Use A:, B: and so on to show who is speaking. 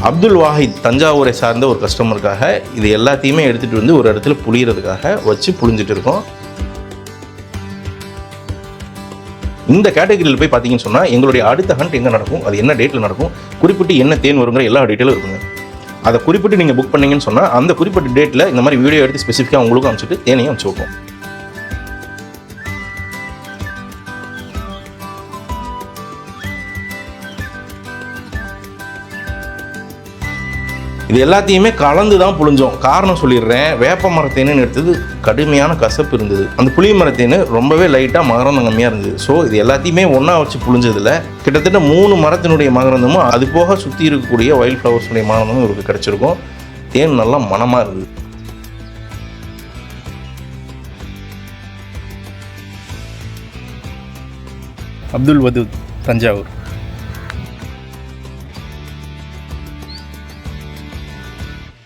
A: அப்துல் வாஹித் தஞ்சாவூரை சார்ந்த ஒரு கஸ்டமருக்காக இது எல்லாத்தையுமே எடுத்துகிட்டு வந்து ஒரு இடத்துல புளியறதுக்காக வச்சு புளிஞ்சிட்டு இருக்கோம். இந்த கேட்டகரியில் போய் பார்த்தீங்கன்னு சொன்னால் எங்களுடைய அடுத்த ஹண்ட் எங்கே நடக்கும், அது என்ன டேட்டில் நடக்கும், குறிப்பிட்டு என்ன தேன் வருங்கிற எல்லா டீட்டெயிலும் இருக்குங்க. அதை குறிப்பிட்டு நீங்கள் புக் பண்ணீங்கன்னு சொன்னால் அந்த குறிப்பிட்ட டேட்டில் இந்த மாதிரி வீடியோ எடுத்து ஸ்பெசிஃபிக்காக உங்களுக்கும் அனுப்பிச்சிட்டு தேனையும் அனுப்பிச்சி வைப்போம். இது எல்லாத்தையுமே கலந்து தான் புளிஞ்சோம். காரணம் சொல்லிடுறேன், வேப்ப மரத்தேன்னு எடுத்தது கடுமையான கசப்பு இருந்தது, அந்த புளிய மரத்தேன்னு ரொம்பவே லைட்டாக மகரந்தம் கம்மியாக இருந்தது. ஸோ இது எல்லாத்தையுமே ஒன்றா வச்சு புளிஞ்சதில் கிட்டத்தட்ட 3 மரத்தினுடைய மகரந்தமும் அது போக சுற்றி இருக்கக்கூடிய வைல்ட் ஃப்ளவர்ஸுடைய மகரந்தமும் இவருக்கு கிடச்சிருக்கும். தேன் நல்லா மனமாக இருந்தது.
B: அப்துல் வதூத், தஞ்சாவூர்.